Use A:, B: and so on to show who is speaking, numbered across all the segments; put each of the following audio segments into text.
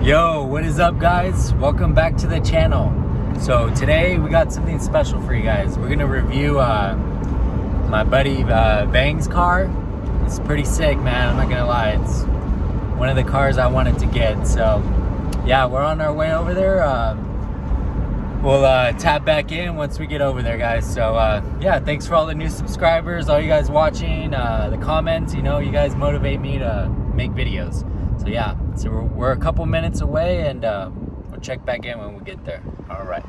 A: Yo, what is up, guys? Welcome back to the channel. So today we got something special for you guys. We're gonna review my buddy Vang's car. It's pretty sick, man. I'm not gonna lie. It's one of the cars I wanted to get. So yeah, we're on our way over there. We'll tap back in once we get over there, guys. So yeah, thanks for all the new subscribers, all you guys watching, the comments. You know, you guys motivate me to make videos. So yeah, so we're a couple minutes away, and we'll check back in when we get there. All right.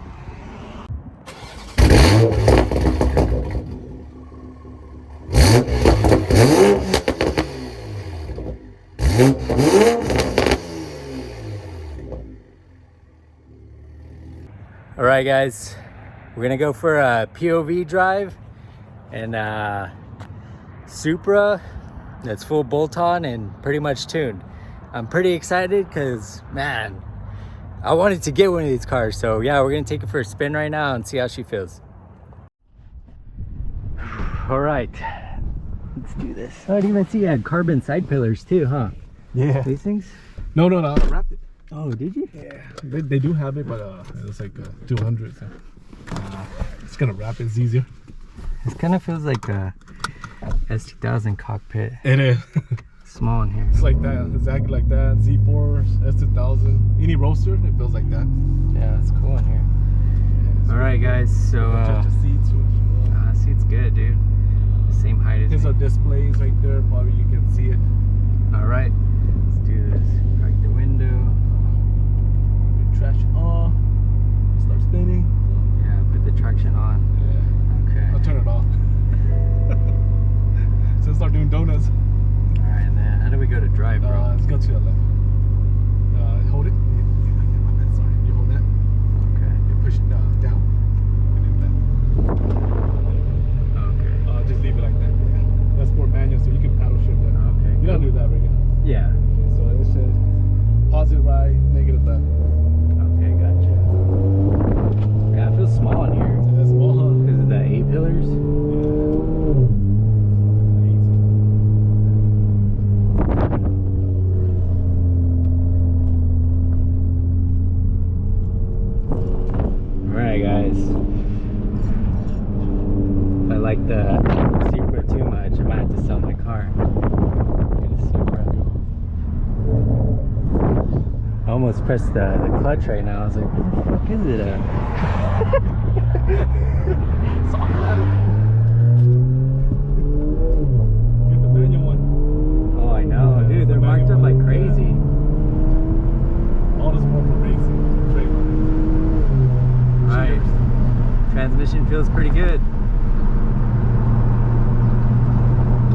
A: All right, guys, we're gonna go for a POV drive and Supra that's full bolt-on and pretty much tuned. I'm pretty excited because, man, I wanted to get one of these cars. So yeah, we're gonna take it for a spin right now and see how she feels. All right, let's do this. I didn't even see you had carbon side pillars too, huh?
B: Yeah.
A: These things?
B: No, I wrapped it.
A: Oh, did you?
B: Yeah. They do have it, but it's like 200. So it's gonna wrap it. It's easier.
A: This kind of feels like a S2000 cockpit.
B: It is.
A: Small in here.
B: It's like that, exactly like that. Z4, S2000, any roadster, it feels like that.
A: Yeah, that's cool in here. Yeah, all right, guys. So
B: check the seats.
A: seat's good, dude. Same height as
B: Here's
A: me.
B: our displays right there. Probably you can see it.
A: All right, let's do this. Crack the window.
B: Traction on. Start spinning.
A: Yeah, put the traction on.
B: Yeah.
A: Okay.
B: I'll turn it off. So start doing donuts.
A: All right, then how do we go to drive, bro?
B: Let's go to the left. Hold it. My bad, sorry. You hold that.
A: Okay.
B: You push it down. And then left.
A: Okay.
B: Just leave it like that. Yeah. That's for manual, so you can paddle shift that.
A: Okay.
B: You don't do that right now.
A: Yeah.
B: Okay, so it says positive right, negative left.
A: Okay, gotcha. Yeah, it feels small in here.
B: That's small, huh?
A: Because of the A pillars. Alright, guys. If I like the Supra too much, I might have to sell my car. Get a Supra. I almost pressed the clutch right now. I was like, what the fuck is it?
B: Get the manual one.
A: Oh, I know, dude. They're marked up like crazy.
B: All this more for racing.
A: Right. Transmission feels pretty good.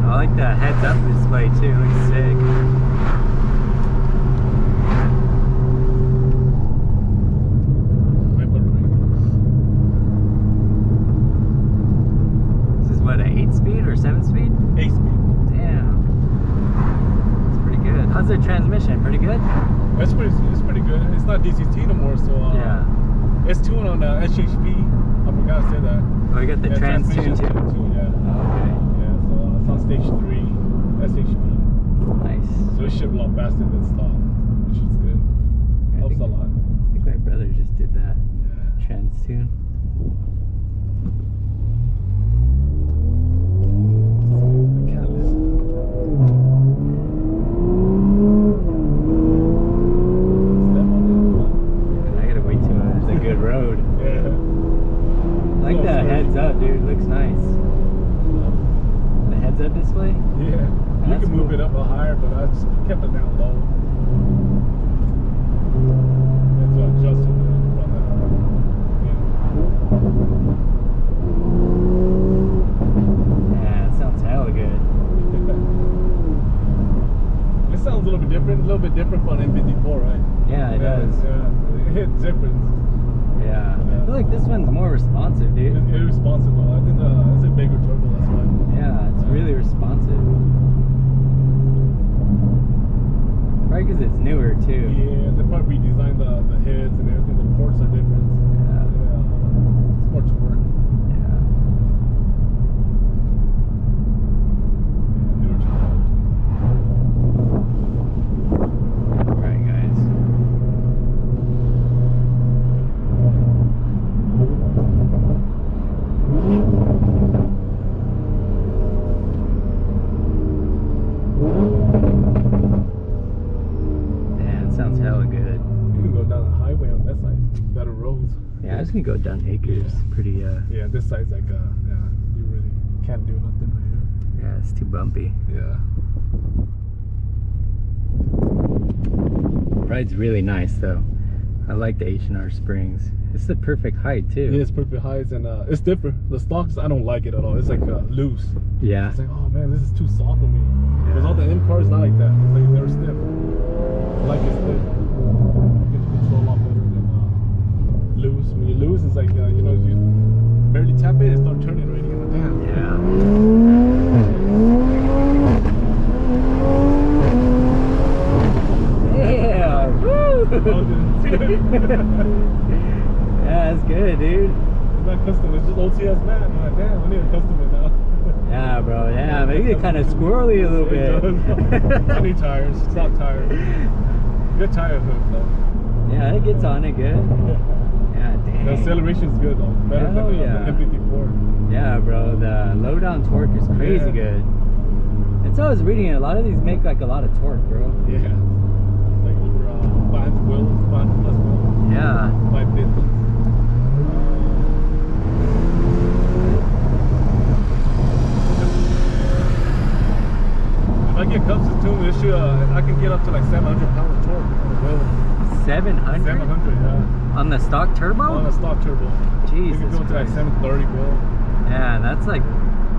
A: I like the heads-up display too. It looks sick. This is what, an 8-speed or 7-speed?
B: 8-speed.
A: Damn. It's pretty good. How's the transmission? Pretty good?
B: It's pretty good. It's not DCT no more, so
A: Yeah.
B: it's tuned on SHP. I forgot to say that.
A: Oh, you got the trans tune too.
B: Yeah.
A: Okay.
B: Yeah, so it's on stage 3, SHP.
A: Nice.
B: So it should a lot faster than stock, which is good. Helps a lot.
A: I think my brother just did that.
B: Yeah.
A: Trans tune.
B: The catalyst. Step on
A: I gotta wait till there's a good road.
B: it. Yeah.
A: I like the heads up, dude. Looks nice. The heads up display?
B: Yeah. You
A: That's
B: can move
A: cool.
B: it up a higher, but I just kept it down low. That's what I adjusted it from that.
A: Yeah, it sounds hella good.
B: It sounds a little bit different from M54, right?
A: Yeah, it does.
B: Yeah, it hits different.
A: Yeah. I feel like this one's more responsive, dude.
B: It's responsive though. I think it's a bigger turbo, that's why.
A: Yeah, it's really responsive. Right, because it's newer too.
B: Yeah, they probably redesigned the heads and everything. The ports are different.
A: Yeah.
B: It's more torque.
A: Yeah.
B: Newer.
A: sounds hella good.
B: You can go down the highway on that side. Better roads.
A: Yeah, I was gonna go down Acres. Pretty
B: Yeah, this side's like yeah, you really can't do nothing right
A: yeah, it's too bumpy.
B: here. Yeah.
A: Ride's really nice though. I like the H&R Springs. It's the perfect height too.
B: Yeah, it's perfect heights, and it's different. The stocks, I don't like it at all. It's like loose.
A: Yeah.
B: It's like, oh man, this is too soft for me. Because all the M cars not like that. It's like they're stiff. I like it stiff. You can control a lot better than loose. When you loose, it's like you know, you barely tap it, it starts turning already. Like, damn.
A: Yeah. Woo! Yeah, that's good, dude.
B: It's not custom, it's just OTS man. I'm like, damn, I need a custom it now.
A: Yeah, bro. Yeah, maybe it's kind of squirrely a little bit.
B: I need tires, stock tires. Good tire hook though.
A: Yeah, it gets on it good. Yeah, dang.
B: The acceleration's good though. Better
A: Hell
B: than
A: yeah.
B: the M54.
A: Yeah, bro. The low down torque is crazy good. And so I was reading, a lot of these make like a lot of torque, bro.
B: Yeah. Like over 500 wheels, 500 plus wheels.
A: Yeah.
B: 550. If I get cups of tune, this should, I can get up to like 700 pounds of torque on the wheel.
A: 700?
B: 700, yeah.
A: On the stock turbo?
B: On a stock turbo.
A: Jesus
B: You can go to like
A: Christ.
B: 730 wheel.
A: Yeah, that's like,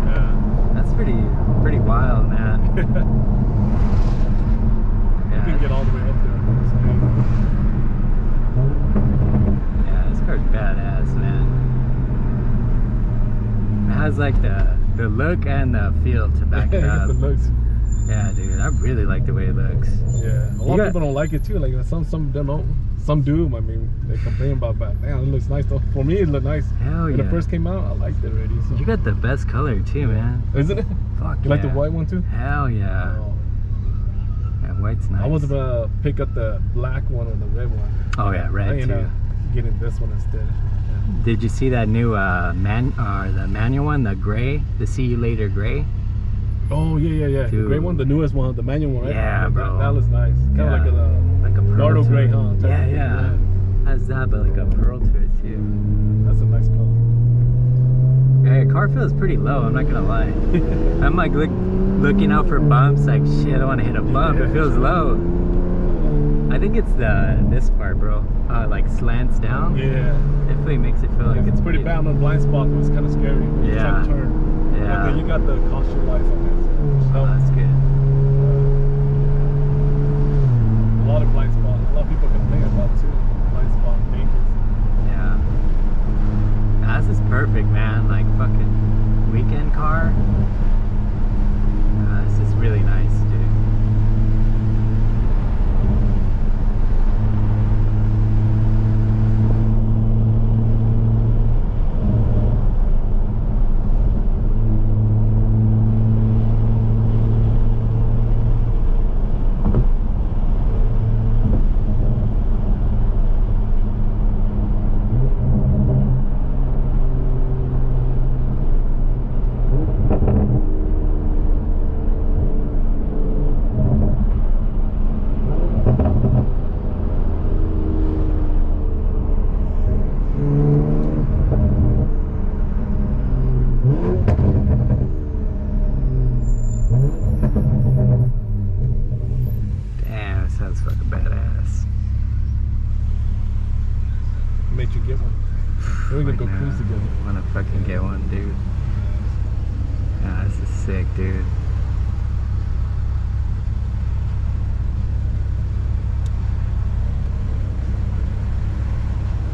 B: Yeah.
A: that's pretty wild, man.
B: You can get all the way up there. It's amazing.
A: Yeah, this car's badass, man. It has like the look and the feel to back it up.
B: The looks.
A: Yeah, dude, I really like the way it looks.
B: Yeah, a lot of people don't like it too. Like some don't. Some do. I mean, they complain about, but damn, it looks nice though. For me, it looked nice.
A: Hell
B: when
A: yeah.
B: it first came out, I liked it already. So.
A: You got the best color too, man.
B: Isn't it?
A: Fuck
B: You like the
A: yeah.
B: white one too?
A: Hell yeah.
B: Oh.
A: Yeah, white's nice.
B: I was gonna pick up the black one or the red one.
A: Oh yeah,
B: I
A: red
B: ended
A: too.
B: up getting this one instead. Yeah.
A: Did you see that new the manual one, the gray, the See You Later gray?
B: Oh yeah. The
A: Dude.
B: gray one, the newest one, the manual one, right?
A: Yeah, bro.
B: That looks nice. Kind of
A: Like a pearl
B: Nardo
A: to
B: gray,
A: it.
B: huh?
A: Yeah, yeah. Has that, but like a pearl to it too.
B: That's a nice color.
A: Yeah, car feels pretty low. I'm not gonna lie. I'm like looking out for bumps. Like shit, I don't want to hit a bump. It feels low. I think it's this part, bro. Like slants down.
B: Yeah.
A: Definitely makes it feel like
B: It's pretty bad on the blind spot. It was kind of scary when you try to turn.
A: Yeah.
B: But then you got the caution lights on it. So
A: Oh, that's good.
B: a lot of blind spots. A lot of people complain about too. Blind spot dangerous.
A: Yeah. This is perfect, man. Like fucking weekend car. This is really nice, dude. Damn, it sounds fucking badass.
B: Made you get one. We're gonna go
A: Right
B: cruise
A: now,
B: together.
A: I wanna fucking get one, dude. Yeah, this is sick, dude.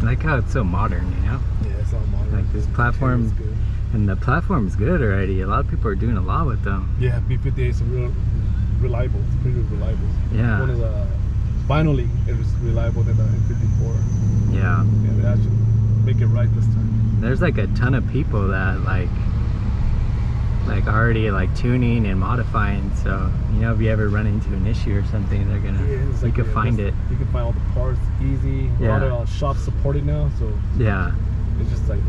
A: I like how it's so modern, you know?
B: Yeah, it's all modern.
A: Like this platform,
B: It's good.
A: and the platform's good already. A lot of people are doing a lot with them.
B: Yeah, B58 is real reliable. It's pretty reliable.
A: Yeah.
B: One of the finally it was reliable than the M54.
A: Yeah.
B: Yeah, they actually make it right this time.
A: There's like a ton of people that like already like tuning and modifying. So you know, if you ever run into an issue or something, they're gonna
B: it's
A: you
B: like,
A: can find
B: just-
A: it.
B: You can find all the parts easy. A lot of shops support it now, so
A: Yeah.
B: it's just like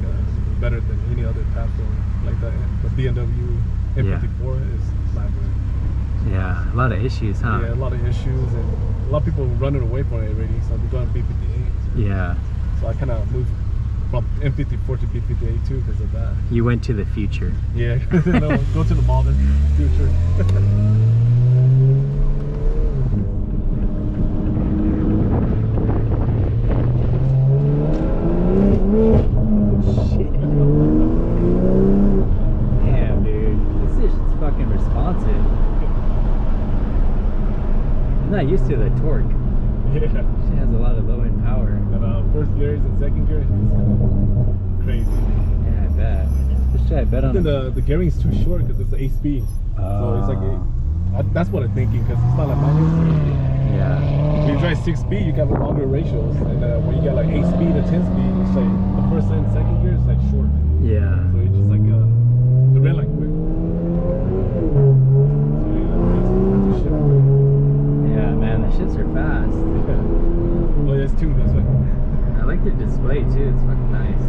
B: better than any other platform. Like the BMW M54 is not good.
A: Yeah. A lot of issues, huh?
B: Yeah, a lot of issues, and a lot of people running away from it already, so they're going B58.
A: Yeah.
B: So I kind of moved from M54 to B58 too because of that.
A: You went to the future.
B: Yeah, no, go to the modern future.
A: Shit. Damn, dude. This is fucking responsive. I'm not used to the torque.
B: Yeah.
A: She has a lot of low end power.
B: And first gears and second gears is kind of crazy.
A: Yeah, I bet. Let's try a bet on
B: the gearing is too short because it's an 8-speed. So it's like that's what I'm thinking because it's not like manual.
A: Yeah.
B: When you drive 6-speed, you got longer ratios, and when you got like 8-speed or 10-speed, it's like the first and second gear is like short.
A: Yeah.
B: So it's just like the red light quick. So
A: Yeah, man, the shits are fast.
B: yeah. Oh, yeah, it's tuned. That's right.
A: I like the display too. It's fucking nice.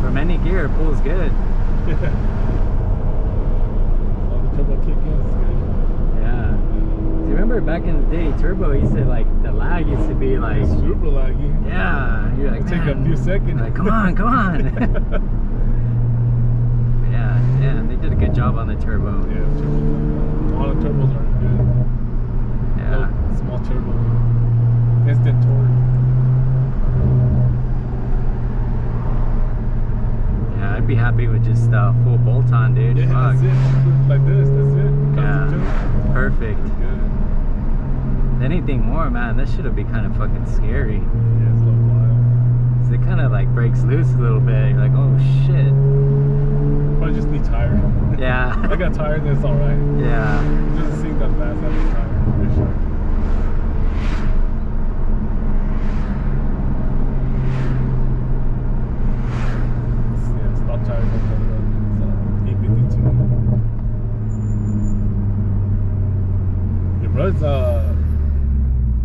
A: From any gear, it pulls good.
B: Yeah. Oh, the turbo kick in is good.
A: Yeah. Do you remember back in the day, turbo used to like, the lag used to be like...
B: It's super laggy.
A: Yeah. You're like,
B: It'll take a few seconds.
A: Like, come on, come on. Yeah, they did a good job on the turbo.
B: Yeah, all the turbos are good.
A: Yeah.
B: No, small turbo. Instant torque.
A: I'd be happy with just full bolt-on, dude.
B: Yeah,
A: Fuck.
B: that's it. Like this, that's it.
A: Yeah, perfect.
B: Good.
A: Anything more, man, this should be kind of fucking scary.
B: Yeah, it's a little wild.
A: 'Cause it kind of like breaks loose a little bit. You're like, oh shit.
B: Probably just need tire.
A: Yeah.
B: I got tired and it's alright.
A: Yeah.
B: It doesn't seem that fast having tire, for sure. Bros,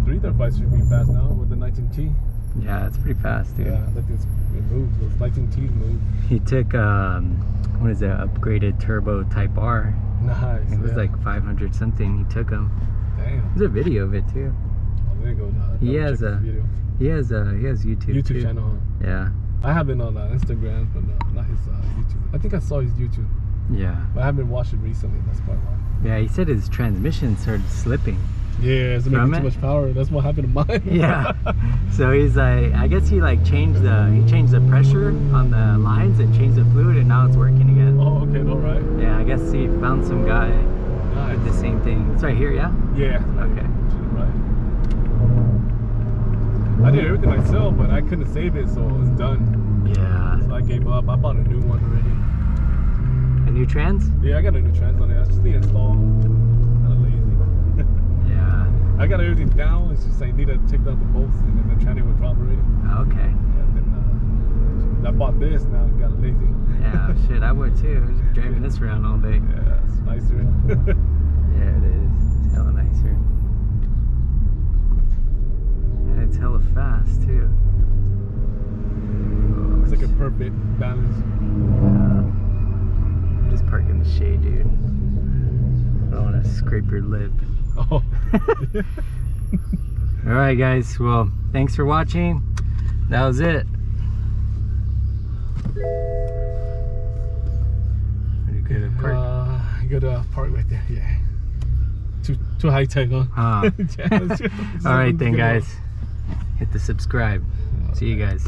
B: 335 should be fast now with the 19T.
A: Yeah, it's pretty fast, dude.
B: Yeah, that thing's, it moves. Those 19Ts move.
A: He took what is it, upgraded turbo Type R.
B: Nice.
A: It was like 500 something. He took them.
B: Damn.
A: There's a video of it too.
B: Oh, there you go.
A: He has YouTube.
B: YouTube
A: too.
B: channel. Huh?
A: Yeah.
B: I have it on Instagram, but not his YouTube. I think I saw his YouTube.
A: Yeah.
B: But I haven't watched it recently. That's probably why.
A: Yeah, he said his transmission started slipping.
B: Yeah, it's making too much power. That's what happened to mine.
A: Yeah. So he's like, I guess he like changed the pressure on the lines and changed the fluid, and now it's working again.
B: Oh, okay, all right.
A: Yeah, I guess he found some guy with the same thing. It's right here, yeah.
B: Yeah.
A: Okay.
B: Right. I did everything myself, but I couldn't save it, so it's done.
A: Yeah.
B: So I gave up. I bought a new one already.
A: A new trans?
B: Yeah, I got a new trans on it. I just need to install. Kind of lazy.
A: Yeah.
B: I got everything down. It's just I need to take out the bolts, and then the tranny will drop already.
A: Okay.
B: And then I bought this. Now I got lazy.
A: Yeah, shit, I would too. I was driving this around all day.
B: Yeah, it's nicer.
A: Yeah, it is. It's hella nicer. And it's hella fast too. Oh,
B: It's like a perfect balance.
A: Yeah. Just park in the shade, dude. I don't want to scrape your lip.
B: Oh.
A: Alright guys, well, thanks for watching. That was it. Pretty good at park.
B: Good park right there, yeah. Too high tech, huh?
A: Alright then guys. Hit the subscribe. See you guys.